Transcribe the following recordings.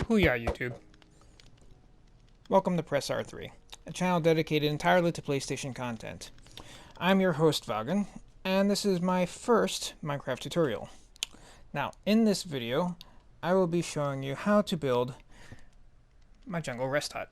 Booyah, YouTube. Welcome to Press R3, a channel dedicated entirely to PlayStation content. I'm your host, Vagan, and this is my first Minecraft tutorial. Now, in this video, I will be showing you how to build my jungle rest hut.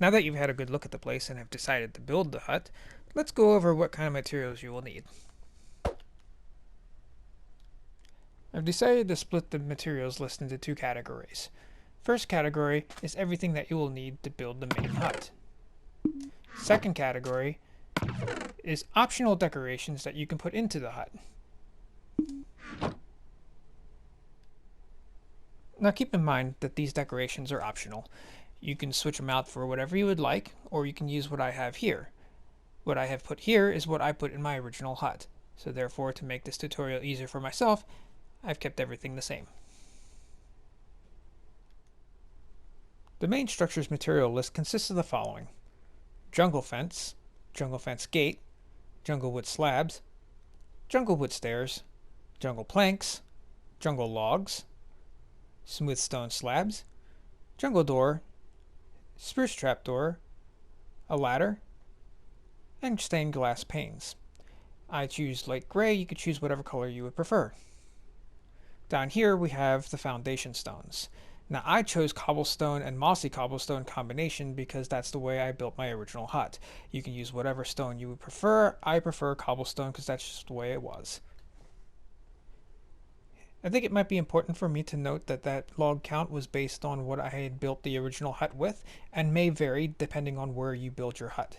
Now that you've had a good look at the place and have decided to build the hut, let's go over what kind of materials you will need. I've decided to split the materials list into two categories. First category is everything that you will need to build the main hut. Second category is optional decorations that you can put into the hut. Now keep in mind that these decorations are optional. You can switch them out for whatever you would like, or you can use what I have here. What I have put here is what I put in my original hut. So therefore, to make this tutorial easier for myself, I've kept everything the same. The main structure's material list consists of the following: jungle fence gate, jungle wood slabs, jungle wood stairs, jungle planks, jungle logs, smooth stone slabs, jungle door, spruce trapdoor, a ladder, and stained glass panes. I choose light gray. You could choose whatever color you would prefer. Down here we have the foundation stones. Now I chose cobblestone and mossy cobblestone combination because that's the way I built my original hut. You can use whatever stone you would prefer. I prefer cobblestone because that's just the way it was. I think it might be important for me to note that that log count was based on what I had built the original hut with, and may vary depending on where you build your hut.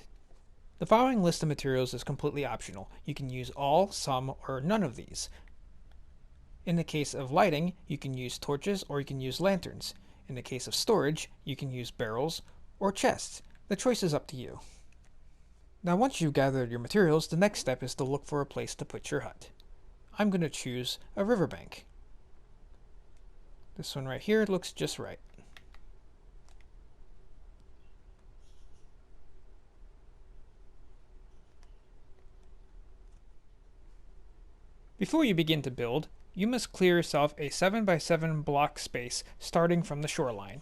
The following list of materials is completely optional. You can use all, some, or none of these. In the case of lighting, you can use torches or you can use lanterns. In the case of storage, you can use barrels or chests. The choice is up to you. Now once you've gathered your materials, the next step is to look for a place to put your hut. I'm going to choose a riverbank. This one right here looks just right. Before you begin to build, you must clear yourself a 7x7 block space starting from the shoreline.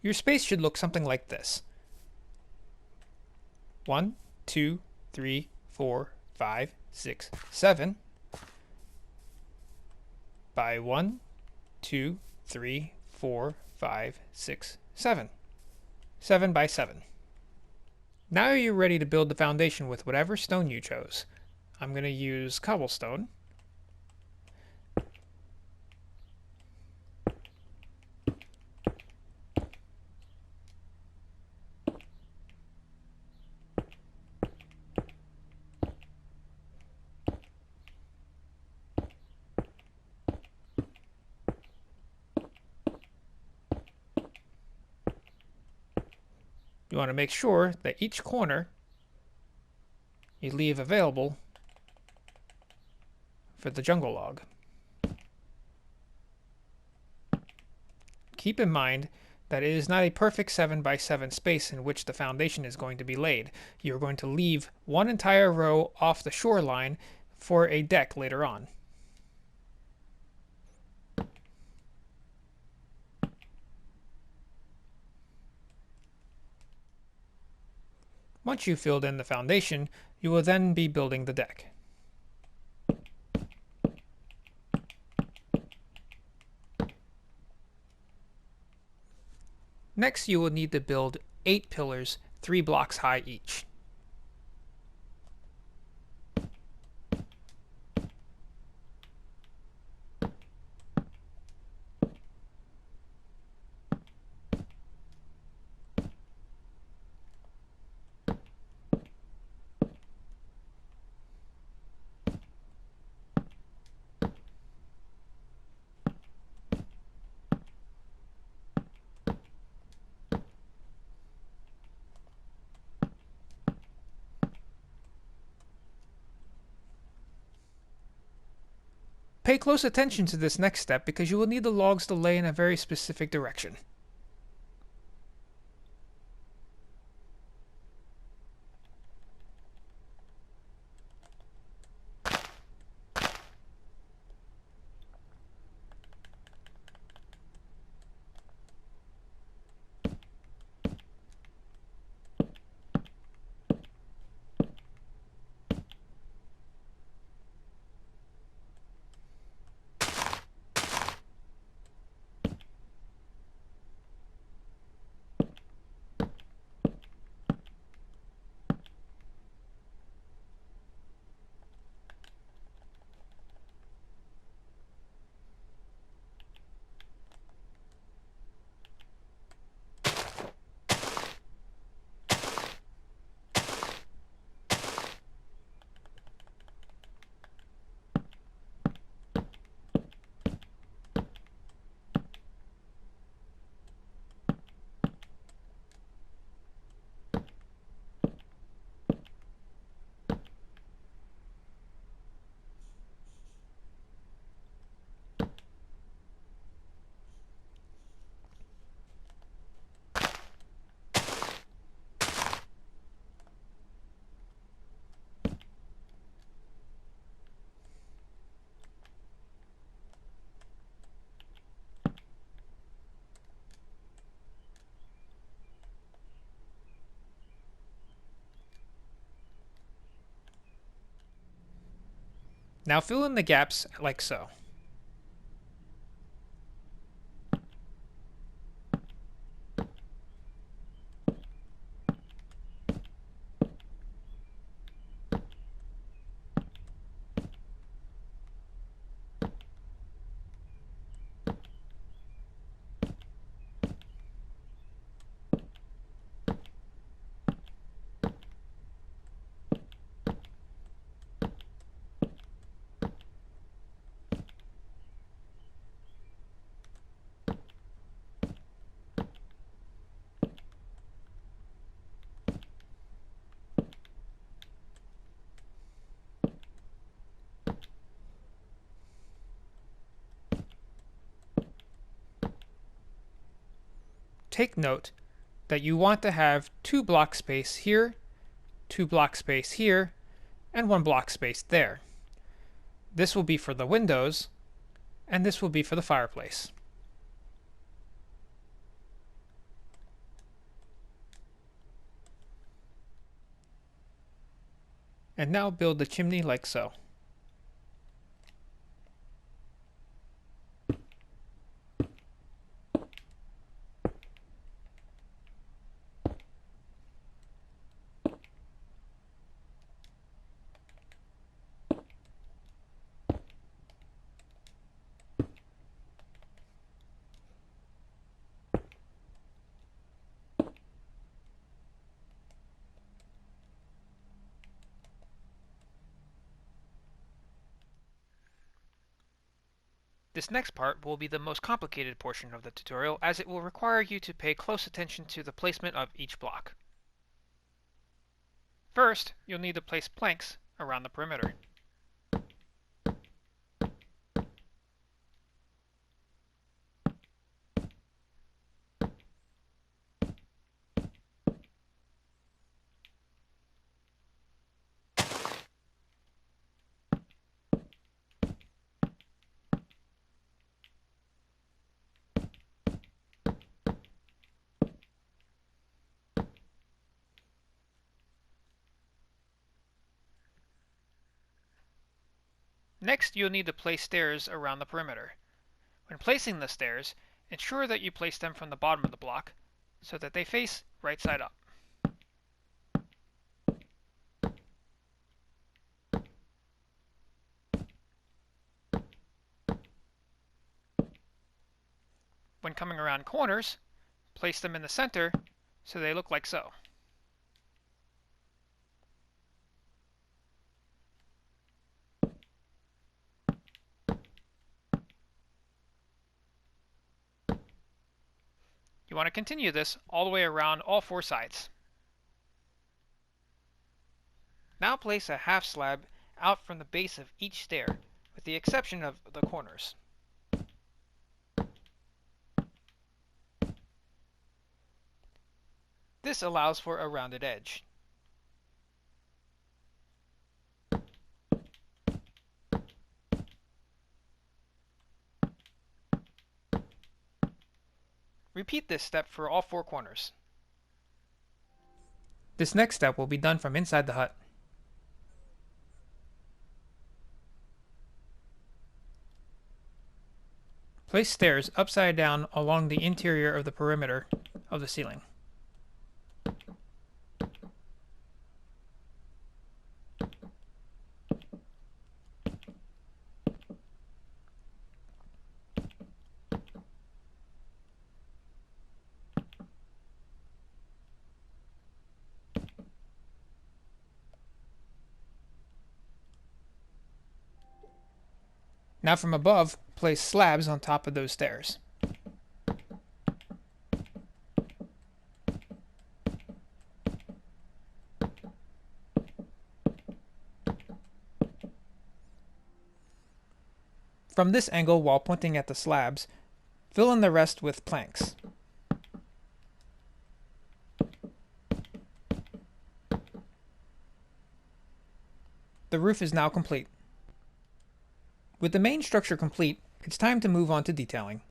Your space should look something like this. 1, 2, 3, 4, 5, 6, 7 by 1, 2, 3, 4, 5, 6, 7. 7 by 7. Now you're ready to build the foundation with whatever stone you chose. I'm going to use cobblestone. You want to make sure that each corner you leave available for the jungle log. Keep in mind that it is not a perfect 7 by 7 space in which the foundation is going to be laid. You're going to leave one entire row off the shoreline for a deck later on. Once you've filled in the foundation, you will then be building the deck. Next, you will need to build 8 pillars, 3 blocks high each. Pay close attention to this next step because you will need the logs to lay in a very specific direction. Now fill in the gaps like so. Take note that you want to have 2 block space here, 2 block space here, and 1 block space there. This will be for the windows, and this will be for the fireplace. And now build the chimney like so. This next part will be the most complicated portion of the tutorial as it will require you to pay close attention to the placement of each block. First, you'll need to place planks around the perimeter. Next, you'll need to place stairs around the perimeter. When placing the stairs, ensure that you place them from the bottom of the block so that they face right side up. When coming around corners, place them in the center so they look like so. You want to continue this all the way around all four sides. Now place a half slab out from the base of each stair, with the exception of the corners. This allows for a rounded edge. Repeat this step for all four corners. This next step will be done from inside the hut. Place stairs upside down along the interior of the perimeter of the ceiling. Now from above, place slabs on top of those stairs. From this angle, while pointing at the slabs, fill in the rest with planks. The roof is now complete. With the main structure complete, it's time to move on to detailing.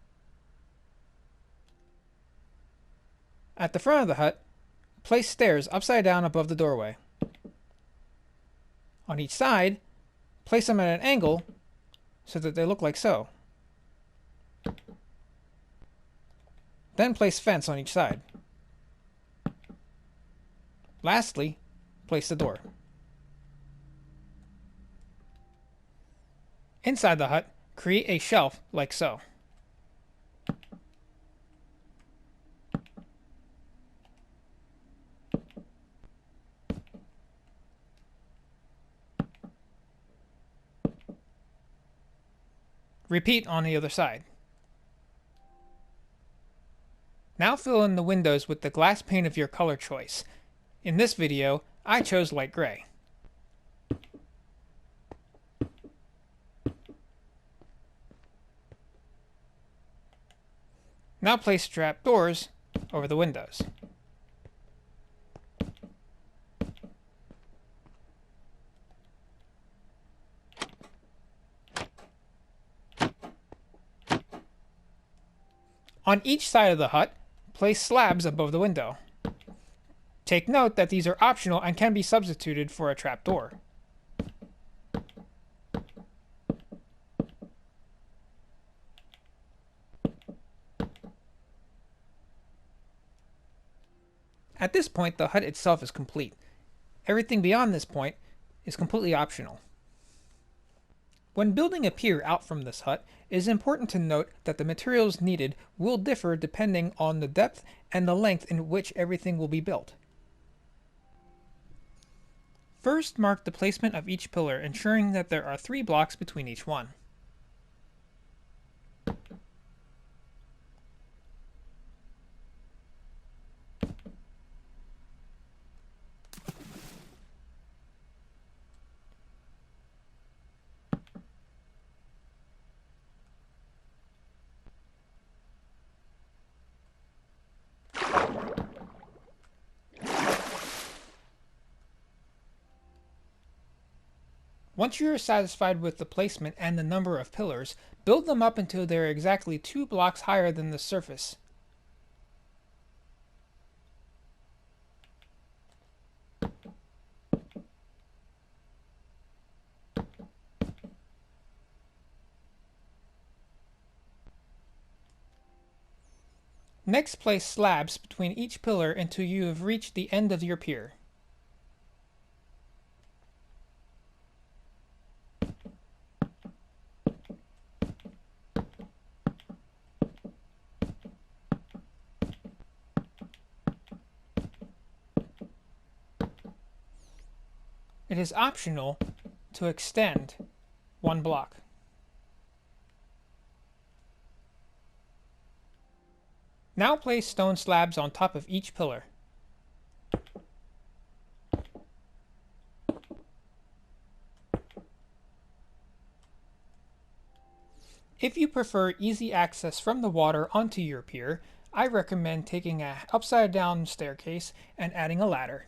At the front of the hut, place stairs upside down above the doorway. On each side, place them at an angle so that they look like so. Then place fence on each side. Lastly, place the door. Inside the hut, create a shelf like so. Repeat on the other side. Now fill in the windows with the glass pane of your color choice. In this video, I chose light gray. Now place trapdoors over the windows. On each side of the hut, place slabs above the window. Take note that these are optional and can be substituted for a trapdoor. At this point, the hut itself is complete. Everything beyond this point is completely optional. When building a pier out from this hut, it is important to note that the materials needed will differ depending on the depth and the length in which everything will be built. First, mark the placement of each pillar, ensuring that there are 3 blocks between each one. Once you are satisfied with the placement and the number of pillars, build them up until they are exactly 2 blocks higher than the surface. Next, place slabs between each pillar until you have reached the end of your pier. It is optional to extend one block. Now place stone slabs on top of each pillar. If you prefer easy access from the water onto your pier, I recommend taking an upside down staircase and adding a ladder.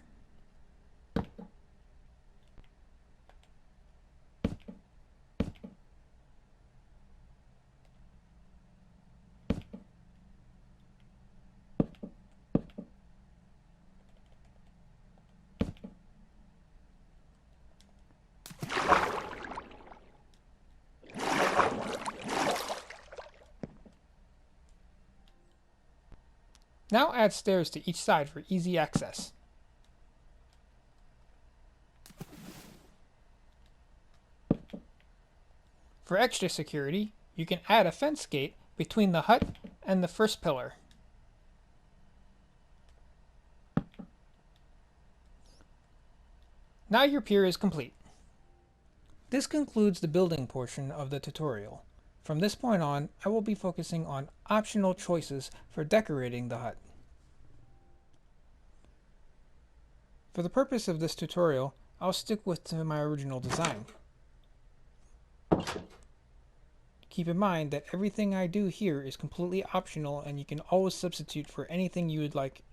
Now add stairs to each side for easy access. For extra security, you can add a fence gate between the hut and the first pillar. Now your pier is complete. This concludes the building portion of the tutorial. From this point on, I will be focusing on optional choices for decorating the hut. For the purpose of this tutorial, I'll stick with my original design. Keep in mind that everything I do here is completely optional and you can always substitute for anything you would like.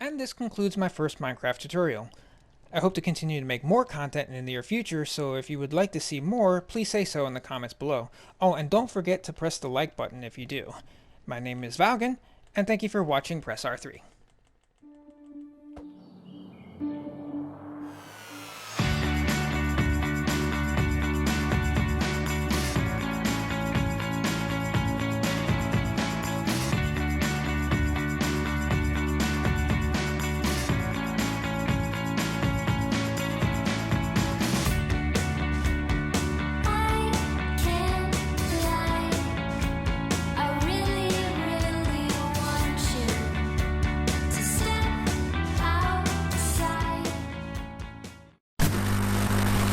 And this concludes my first Minecraft tutorial. I hope to continue to make more content in the near future, so if you would like to see more, please say so in the comments below. Oh, and don't forget to press the like button if you do. My name is Valgan, and thank you for watching Press R3.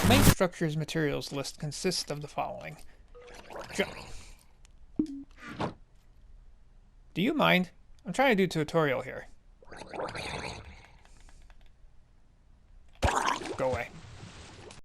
Main structures materials list consists of the following. Do you mind? I'm trying to do a tutorial here. Go away.